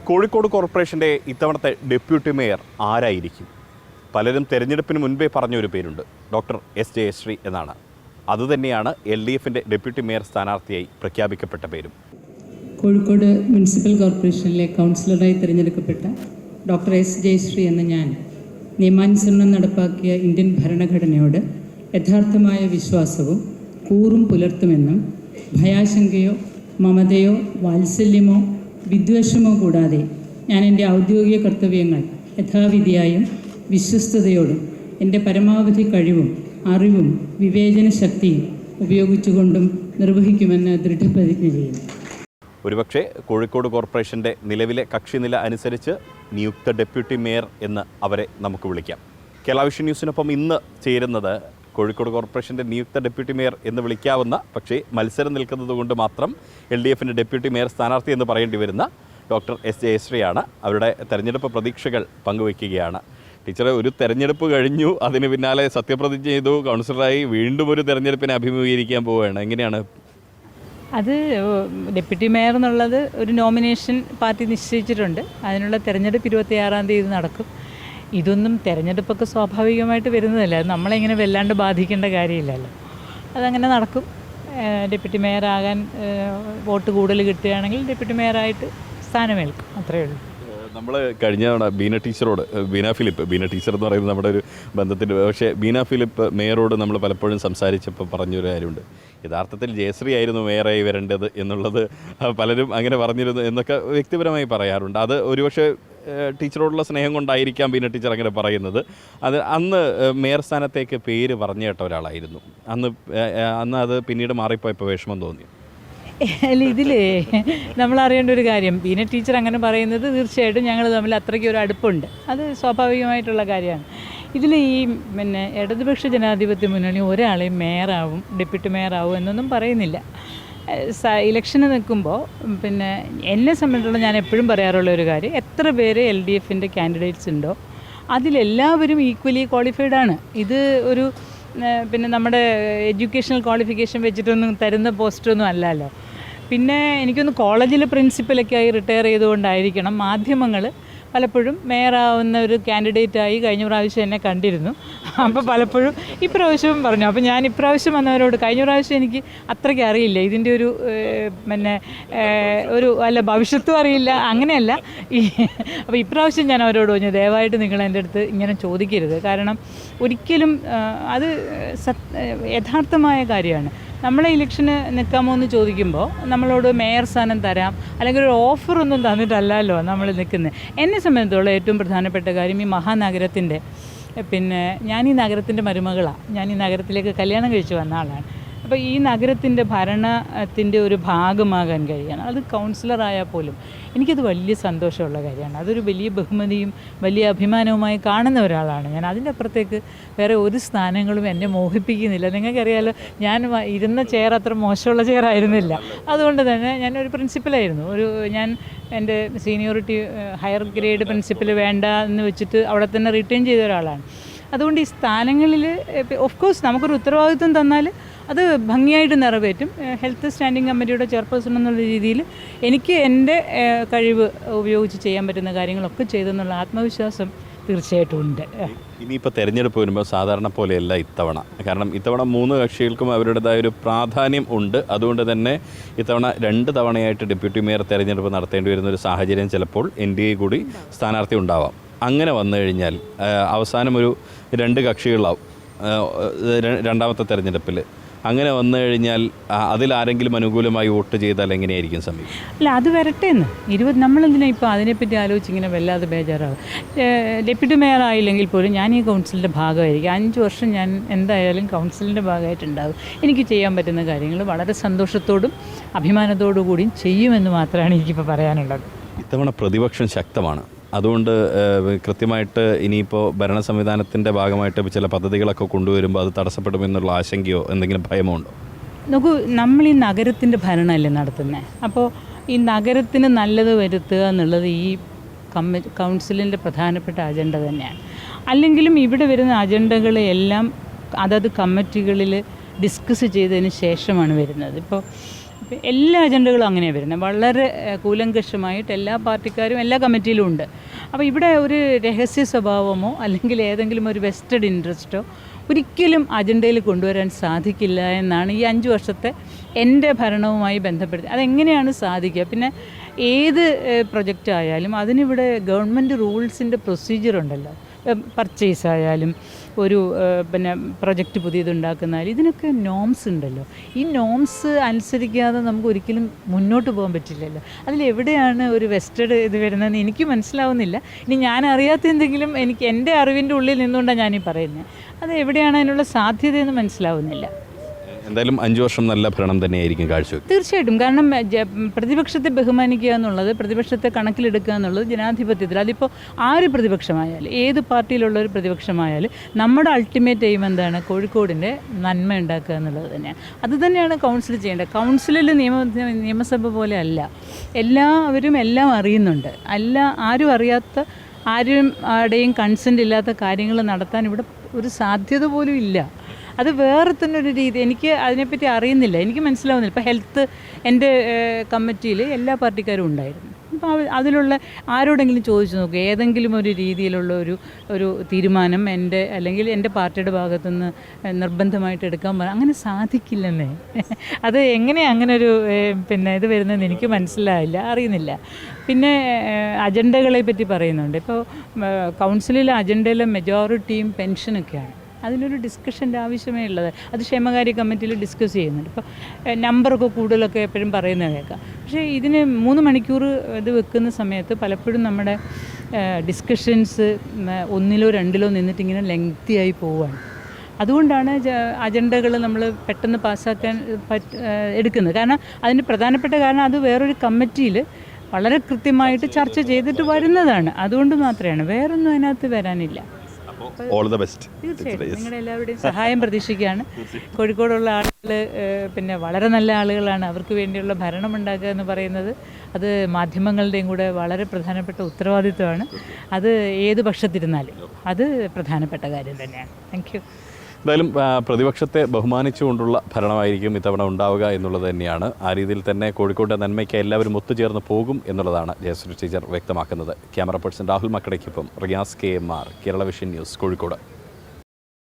കോഴിക്കോട് കോർപ്പറേഷൻ്റെ ഇത്തവണത്തെ deputy mayor ആരായിരിക്കും? പലരും തെരഞ്ഞെടുപ്പിന് മുൻപേ പറഞ്ഞൊരു പേരുണ്ട്, ഡോക്ടർ എസ് ജയശ്രീ എന്നാണ്. അതുതന്നെയാണ് LDFിൻ്റെ ഡെപ്യൂട്ടി മേയർ സ്ഥാനാർത്ഥിയായി പ്രഖ്യാപിക്കപ്പെട്ട പേരും. കോഴിക്കോട് മുനിസിപ്പൽ കോർപ്പറേഷനിലെ കൗൺസിലറായി തിരഞ്ഞെടുക്കപ്പെട്ട ഡോക്ടർ എസ് ജയശ്രീ എന്ന ഞാൻ നിയമാനുസരണം നടപ്പാക്കിയ ഇന്ത്യൻ ഭരണഘടനയോട് യഥാർത്ഥമായ വിശ്വാസവും കൂറും പുലർത്തുമെന്നും ഭയാശങ്കയോ മമതയോ വാത്സല്യമോ വിദ്വേഷമോ കൂടാതെ ഞാൻ എൻ്റെ ഔദ്യോഗിക കർത്തവ്യങ്ങൾ യഥാവിധിയായും വിശ്വസ്തയോടും എൻ്റെ പരമാവധി കഴിവും അറിവും വിവേചന ശക്തിയും ഉപയോഗിച്ചുകൊണ്ടും നിർവഹിക്കുമെന്ന് ദൃഢപ്രതിജ്ഞ ചെയ്യുന്നു. ഒരുപക്ഷെ കോഴിക്കോട് കോർപ്പറേഷൻ്റെ നിലവിലെ കക്ഷിനില അനുസരിച്ച് നിയുക്ത ഡെപ്യൂട്ടി മേയർ എന്ന് അവരെ നമുക്ക് വിളിക്കാം. കേരള വിഷൻ ന്യൂസിനൊപ്പം ഇന്ന് ചേരുന്നത് കോഴിക്കോട് കോർപ്പറേഷൻ്റെ നിയുക്ത ഡെപ്യൂട്ടി മേയർ എന്ന് വിളിക്കാവുന്ന, പക്ഷേ മത്സരം നിൽക്കുന്നത് കൊണ്ട് മാത്രം LDFിൻ്റെ ഡെപ്യൂട്ടി മേയർ സ്ഥാനാർത്ഥി എന്ന് പറയേണ്ടി വരുന്ന ഡോക്ടർ എസ് ജയശ്രീയാണ്. അവരുടെ തെരഞ്ഞെടുപ്പ് പ്രതീക്ഷകൾ പങ്കുവയ്ക്കുകയാണ്. ടീച്ചറെ, ഒരു തെരഞ്ഞെടുപ്പ് കഴിഞ്ഞു, അതിന് പിന്നാലെ സത്യപ്രതിജ്ഞ ചെയ്തു, കൗൺസിലറായി വീണ്ടും ഒരു തെരഞ്ഞെടുപ്പിനെ അഭിമുഖീകരിക്കാൻ പോവുകയാണ്. എങ്ങനെയാണ് അത്? ഡെപ്യൂട്ടി മേയർ എന്നുള്ളത് ഒരു നോമിനേഷൻ പാർട്ടി നിശ്ചയിച്ചിട്ടുണ്ട്. അതിനുള്ള തെരഞ്ഞെടുപ്പ് 26-ാം തീയതി നടക്കും. ഇതൊന്നും തെരഞ്ഞെടുപ്പൊക്കെ സ്വാഭാവികമായിട്ട് വരുന്നതല്ല, അത് നമ്മളെങ്ങനെ വല്ലാണ്ട് ബാധിക്കേണ്ട കാര്യമില്ലല്ലോ. അതങ്ങനെ നടക്കും. ഡെപ്യൂട്ടി മേയറാകാൻ വോട്ട് കൂടുതൽ കിട്ടുകയാണെങ്കിൽ ഡെപ്യൂട്ടി മേയറായിട്ട് സ്ഥാനമേൽക്കും, അത്രയേ ഉള്ളൂ. നമ്മൾ കഴിഞ്ഞ തവണ ബീന ടീച്ചർ എന്ന് പറയുന്നത് നമ്മുടെ ഒരു ബന്ധത്തിൻ്റെ, പക്ഷേ ബീന ഫിലിപ്പ് മേയറോട് നമ്മൾ പലപ്പോഴും സംസാരിച്ചപ്പോൾ പറഞ്ഞൊരു കാര്യമുണ്ട്, യഥാർത്ഥത്തിൽ ജയശ്രീ ആയിരുന്നു മേയറായി വരേണ്ടത് എന്നുള്ളത് പലരും അങ്ങനെ പറഞ്ഞിരുന്നു എന്നൊക്കെ വ്യക്തിപരമായി പറയാറുണ്ട്. അത് ഒരുപക്ഷെ ടീച്ചറോടുള്ള സ്നേഹം കൊണ്ടായിരിക്കാം ബീന ടീച്ചർ അങ്ങനെ പറയുന്നത്. അത് അന്ന് മേയർ സ്ഥാനത്തേക്ക് പേര് പറഞ്ഞു കേട്ട ഒരാളായിരുന്നു. അന്ന് അത് പിന്നീട് മാറിപ്പോയപ്പോൾ വിഷമം തോന്നി. അല്ല, ഇതിൽ നമ്മളറിയേണ്ട ഒരു കാര്യം, ബീന ടീച്ചർ അങ്ങനെ പറയുന്നത് തീർച്ചയായിട്ടും ഞങ്ങൾ തമ്മിൽ അത്രയ്ക്ക് ഒരു അടുപ്പുണ്ട്, അത് സ്വാഭാവികമായിട്ടുള്ള കാര്യമാണ്. ഇതിൽ ഈ ഇടതുപക്ഷ ജനാധിപത്യ മുന്നണി ഒരാളെയും മേയറാവും ഡെപ്യൂട്ടി മേയറാവും എന്നൊന്നും പറയുന്നില്ല. ഇലക്ഷന് നിൽക്കുമ്പോൾ എന്നെ സംബന്ധിച്ചിടത്തോളം ഞാൻ എപ്പോഴും പറയാറുള്ള ഒരു കാര്യം, എത്ര പേര് LDFിൻ്റെ കാൻഡിഡേറ്റ്സ് ഉണ്ടോ അതിലെല്ലാവരും ഈക്വലി ക്വാളിഫൈഡാണ്. ഇത് ഒരു നമ്മുടെ എഡ്യൂക്കേഷണൽ ക്വാളിഫിക്കേഷൻ വെച്ചിട്ടൊന്നും തരുന്ന പോസ്റ്റൊന്നും അല്ലല്ലോ. പിന്നെ എനിക്കൊന്ന് കോളേജിൽ പ്രിൻസിപ്പലൊക്കെ ആയി റിട്ടയർ ചെയ്തുകൊണ്ടായിരിക്കണം മാധ്യമങ്ങൾ പലപ്പോഴും മേയറാവുന്ന ഒരു കാൻഡിഡേറ്റായി കഴിഞ്ഞ പ്രാവശ്യം എന്നെ കണ്ടിരുന്നു. അപ്പോൾ പലപ്പോഴും ഇപ്രാവശ്യവും പറഞ്ഞു. അപ്പോൾ ഞാൻ ഇപ്രാവശ്യം വന്നവരോട്, കഴിഞ്ഞ പ്രാവശ്യം എനിക്ക് അത്രയ്ക്ക് അറിയില്ല ഇതിൻ്റെ ഒരു അല്ല ഭവിഷ്യത്തും അറിയില്ല, അങ്ങനെയല്ല. അപ്പോൾ ഇപ്രാവശ്യം ഞാൻ അവരോട് പറഞ്ഞു, ദയവായിട്ട് നിങ്ങൾ എൻ്റെ അടുത്ത് ഇങ്ങനെ ചോദിക്കരുത്. കാരണം ഒരിക്കലും അത് യഥാർത്ഥമായ കാര്യമാണ്. നമ്മളെ ഇലക്ഷന് നിൽക്കാമോ എന്ന് ചോദിക്കുമ്പോൾ നമ്മളോട് മേയർ സ്ഥാനം തരാം അല്ലെങ്കിൽ ഒരു ഓഫറൊന്നും തന്നിട്ടല്ലല്ലോ നമ്മൾ നിൽക്കുന്നത്. എന്നെ സംബന്ധിച്ചോളം ഏറ്റവും പ്രധാനപ്പെട്ട കാര്യം, ഈ മഹാനഗരത്തിൻ്റെ ഞാൻ ഈ നഗരത്തിൻ്റെ മരുമകളാണ്. ഞാൻ ഈ നഗരത്തിലേക്ക് കല്യാണം കഴിച്ച് വന്ന ആളാണ്. അപ്പോൾ ഈ നഗരത്തിൻ്റെ ഭരണത്തിൻ്റെ ഒരു ഭാഗമാകാൻ കഴിയണം. അത് കൗൺസിലറായാൽ പോലും എനിക്കത് വലിയ സന്തോഷമുള്ള കാര്യമാണ്. അതൊരു വലിയ ബഹുമതിയും വലിയ അഭിമാനവുമായി കാണുന്ന ഒരാളാണ് ഞാൻ. അതിൻ്റെ അപ്പുറത്തേക്ക് വേറെ ഒരു സ്ഥാനങ്ങളും എന്നെ മോഹിപ്പിക്കുന്നില്ല. നിങ്ങൾക്കറിയാലോ, ഞാൻ ഇരുന്ന ചെയർ അത്ര മോശമുള്ള ചെയർ ആയിരുന്നില്ല. അതുകൊണ്ട് തന്നെ ഞാനൊരു പ്രിൻസിപ്പലായിരുന്നു. ഞാൻ എൻ്റെ സീനിയോറിറ്റി ഹയർ ഗ്രേഡ് പ്രിൻസിപ്പൽ വേണ്ട എന്ന് വെച്ചിട്ട് അവിടെ തന്നെ റിട്ടേൺ ചെയ്ത ഒരാളാണ്. അതുകൊണ്ട് ഈ സ്ഥാനങ്ങളിൽ ഓഫ് കോഴ്സ് നമുക്കൊരു ഉത്തരവാദിത്വം തന്നാൽ അത് ഭംഗിയായിട്ട് നിറവേറ്റും. ഹെൽത്ത് സ്റ്റാൻഡിംഗ് കമ്മിറ്റിയുടെ ചെയർപേഴ്സൺ എന്നുള്ള രീതിയിൽ എനിക്ക് എൻ്റെ കഴിവ് ഉപയോഗിച്ച് ചെയ്യാൻ പറ്റുന്ന കാര്യങ്ങളൊക്കെ ചെയ്തെന്നുള്ള ആത്മവിശ്വാസം തീർച്ചയായിട്ടും ഉണ്ട്. ഇനിയിപ്പോൾ തെരഞ്ഞെടുപ്പ് വരുമ്പോൾ സാധാരണ പോലെയല്ല ഇത്തവണ. കാരണം ഇത്തവണ 3 കക്ഷികൾക്കും അവരുടേതായ ഒരു പ്രാധാന്യം ഉണ്ട്. അതുകൊണ്ട് തന്നെ ഇത്തവണ 2 തവണയായിട്ട് ഡെപ്യൂട്ടി മേയർ തെരഞ്ഞെടുപ്പ് നടത്തേണ്ടി വരുന്നൊരു സാഹചര്യം ചിലപ്പോൾ NDA കൂടി സ്ഥാനാർത്ഥി ഉണ്ടാവാം. അങ്ങനെ വന്നു കഴിഞ്ഞാൽ അവസാനം ഒരു 2 കക്ഷികളാവും രണ്ടാമത്തെ തെരഞ്ഞെടുപ്പിൽ. അങ്ങനെ വന്നു കഴിഞ്ഞാൽ അതിലാരെങ്കിലും അനുകൂലമായി വോട്ട് ചെയ്താൽ എങ്ങനെയായിരിക്കും സമയം? അല്ല, അത് വരട്ടെ എന്ന്. നമ്മളെന്തിനാണ് ഇപ്പോൾ അതിനെപ്പറ്റി ആലോചിച്ച് ഇങ്ങനെ വല്ലാതെ ബേജാറാവും. ഡെപ്യൂട്ടി മേയർ ആയില്ലെങ്കിൽ പോലും ഞാൻ ഈ കൗൺസിലിൻ്റെ ഭാഗമായിരിക്കും. 5 വർഷം ഞാൻ എന്തായാലും കൗൺസിലിൻ്റെ ഭാഗമായിട്ടുണ്ടാകും. എനിക്ക് ചെയ്യാൻ പറ്റുന്ന കാര്യങ്ങൾ വളരെ സന്തോഷത്തോടും അഭിമാനത്തോടു കൂടിയും ചെയ്യുമെന്ന് മാത്രമാണ് എനിക്കിപ്പോൾ പറയാനുള്ളത്. ഇത്തവണ പ്രതിപക്ഷം ശക്തമാണ്. അതുകൊണ്ട് കൃത്യമായിട്ട് ഇനിയിപ്പോൾ ഭരണ സംവിധാനത്തിൻ്റെ ഭാഗമായിട്ട് ചില പദ്ധതികളൊക്കെ കൊണ്ടുവരുമ്പോൾ അത് തടസ്സപ്പെടുമെന്നുള്ള ആശങ്കയോ എന്തെങ്കിലും ഭയമോ ഉണ്ടോ? നോക്കൂ, നമ്മൾ ഈ നഗരത്തിൻ്റെ ഭരണമല്ലേ നടത്തുന്നത്. അപ്പോൾ ഈ നഗരത്തിന് നല്ലത് വരുത്തുക എന്നുള്ളത് ഈ കൗൺസിലിൻ്റെ പ്രധാനപ്പെട്ട അജണ്ട തന്നെയാണ്. അല്ലെങ്കിലും ഇവിടെ വരുന്ന അജണ്ടകളെല്ലാം അതത് കമ്മിറ്റികളിൽ ഡിസ്കസ് ചെയ്തതിന് ശേഷമാണ് വരുന്നത്. ഇപ്പോൾ അപ്പോൾ എല്ലാ അജണ്ടകളും അങ്ങനെയാണ് വരുന്നത്, വളരെ കൂലങ്കഷമായിട്ട് എല്ലാ പാർട്ടിക്കാരും എല്ലാ കമ്മിറ്റിയിലും ഉണ്ട്. അപ്പോൾ ഇവിടെ ഒരു രഹസ്യ സ്വഭാവമോ അല്ലെങ്കിൽ ഏതെങ്കിലും ഒരു വെസ്റ്റഡ് ഇൻട്രസ്റ്റോ ഒരിക്കലും അജണ്ടയിൽ കൊണ്ടുവരാൻ സാധിക്കില്ല എന്നാണ് ഈ 5 വർഷത്തെ എൻ്റെ ഭരണവുമായി ബന്ധപ്പെടുത്തി. അതെങ്ങനെയാണ് സാധിക്കുക? പിന്നെ ഏത് പ്രൊജക്റ്റ് ആയാലും അതിനിവിടെ ഗവൺമെൻറ് റൂൾസിൻ്റെ പ്രൊസീജിയറുണ്ടല്ലോ. പർച്ചേസ് ആയാലും ഒരു പിന്നെ പ്രൊജക്റ്റ് പുതിയതുണ്ടാക്കുന്നാലും ഇതിനൊക്കെ നോംസ് ഉണ്ടല്ലോ. ഈ നോംസ് അനുസരിക്കാതെ നമുക്ക് ഒരിക്കലും മുന്നോട്ട് പോകാൻ പറ്റില്ലല്ലോ. അതിലെവിടെയാണ് ഒരു വെസ്റ്റഡ് ഇത് വരുന്നതെന്ന് എനിക്ക് മനസ്സിലാവുന്നില്ല. ഇനി ഞാൻ അറിയാത്ത എന്തെങ്കിലും എനിക്ക് എൻ്റെ അറിവിൻ്റെ ഉള്ളിൽ നിന്നുകൊണ്ടാണ് ഞാനീ പറയുന്നത്. അത് എവിടെയാണ് അതിനുള്ള സാധ്യതയെന്ന് മനസ്സിലാവുന്നില്ല. എന്തായാലും 5 വർഷം നല്ല ഭരണം തന്നെയായിരിക്കും കാഴ്ചവെക്കുക. തീർച്ചയായിട്ടും. കാരണം പ്രതിപക്ഷത്തെ ബഹുമാനിക്കുക എന്നുള്ളത്, പ്രതിപക്ഷത്തെ കണക്കിലെടുക്കുക എന്നുള്ളത് ജനാധിപത്യത്തിൽ, അതിപ്പോൾ ആര് പ്രതിപക്ഷമായാലും ഏത് പാർട്ടിയിലുള്ള ഒരു പ്രതിപക്ഷമായാലും നമ്മുടെ അൾട്ടിമേറ്റ് എയിം എന്താണ്? കോഴിക്കോടിൻ്റെ നന്മ ഉണ്ടാക്കുക എന്നുള്ളത് തന്നെയാണ്. അതുതന്നെയാണ് കൗൺസിൽ ചെയ്യേണ്ടത്. കൗൺസിലിൽ നിയമസഭ പോലെ അല്ല, എല്ലാവരും എല്ലാം അറിയുന്നുണ്ട്. ആരും അറിയാത്ത, ആരുടെയും കൺസെൻ്റ് ഇല്ലാത്ത കാര്യങ്ങൾ നടത്താൻ ഇവിടെ ഒരു സാധ്യത പോലും ഇല്ല. അത് വേറെ തന്നെ ഒരു രീതി. എനിക്ക് അതിനെപ്പറ്റി അറിയുന്നില്ല, എനിക്ക് മനസ്സിലാവുന്നില്ല. ഇപ്പോൾ ഹെൽത്ത് എൻ്റെ കമ്മിറ്റിയിൽ എല്ലാ പാർട്ടിക്കാരും ഉണ്ടായിരുന്നു. അപ്പോൾ അതിലുള്ള ആരോടെങ്കിലും ചോദിച്ചു നോക്കുക, ഏതെങ്കിലും ഒരു രീതിയിലുള്ള ഒരു തീരുമാനം എൻ്റെ അല്ലെങ്കിൽ എൻ്റെ പാർട്ടിയുടെ ഭാഗത്തുനിന്ന് നിർബന്ധമായിട്ട് എടുക്കാൻ അങ്ങനെ സാധിക്കില്ലെന്നേ. അത് എങ്ങനെയാണ് അങ്ങനെ ഒരു പിന്നെ ഇത് വരുന്നതെന്ന് എനിക്ക് മനസ്സിലായില്ല, അറിയുന്നില്ല. പിന്നെ അജണ്ടകളെ പറ്റി പറയുന്നുണ്ട്. ഇപ്പോൾ കൗൺസിലിലെ അജണ്ടയിലെ മെജോറിറ്റിയും പെൻഷനൊക്കെയാണ്. അതിനൊരു ഡിസ്കഷൻ്റെ ആവശ്യമേ ഉള്ളത്. അത് ക്ഷേമകാര്യ കമ്മിറ്റിയിൽ ഡിസ്കസ് ചെയ്യുന്നുണ്ട്. ഇപ്പോൾ നമ്പറൊക്കെ കൂടുതലൊക്കെ എപ്പോഴും പറയുന്നത് കേൾക്കാം. പക്ഷേ ഇതിന് 3 മണിക്കൂർ ഇത് വെക്കുന്ന സമയത്ത് പലപ്പോഴും നമ്മുടെ ഡിസ്കഷൻസ് 1ലോ 2ലോ നിന്നിട്ട് ഇങ്ങനെ ലെങ്തിയായി പോവുകയാണ്. അതുകൊണ്ടാണ് അജണ്ടകൾ നമ്മൾ പെട്ടെന്ന് പാസ്സാക്കാൻ എടുക്കുന്നത്. കാരണം അതിന് പ്രധാനപ്പെട്ട കാരണം അത് വേറൊരു കമ്മിറ്റിയിൽ വളരെ കൃത്യമായിട്ട് ചർച്ച ചെയ്തിട്ട് വരുന്നതാണ്. അതുകൊണ്ട് മാത്രമാണ്, വേറൊന്നും അതിനകത്ത് വരാനില്ല. All the best. തീർച്ചയായിട്ടും നിങ്ങളുടെ എല്ലാവരുടെയും സഹായം പ്രതീക്ഷിക്കുകയാണ്. കോഴിക്കോടുള്ള ആളുകൾ പിന്നെ വളരെ നല്ല ആളുകളാണ്. അവർക്ക് വേണ്ടിയുള്ള ഭരണം ഉണ്ടാക്കുക എന്ന് പറയുന്നത് അത് മാധ്യമങ്ങളുടെയും കൂടെ വളരെ പ്രധാനപ്പെട്ട ഉത്തരവാദിത്വമാണ്. അത് ഏത് പക്ഷത്തിരുന്നാലും അത് പ്രധാനപ്പെട്ട കാര്യം തന്നെയാണ്. Thank you. എന്തായാലും പ്രതിപക്ഷത്തെ ബഹുമാനിച്ചുകൊണ്ടുള്ള ഭരണമായിരിക്കും ഇത്തവണ ഉണ്ടാവുക എന്നുള്ളത് തന്നെയാണ്. ആ രീതിയിൽ തന്നെ കോഴിക്കോട്ടെ നന്മയ്ക്ക് എല്ലാവരും ഒത്തുചേർന്ന് പോകും എന്നുള്ളതാണ് ജയശ്രീ ടീച്ചർ വ്യക്തമാക്കുന്നത്. ക്യാമറ പേഴ്സൺ രാഹുൽ മക്കടയ്ക്കൊപ്പം Riyas KMR, Kerala Vision News, Kozhikode.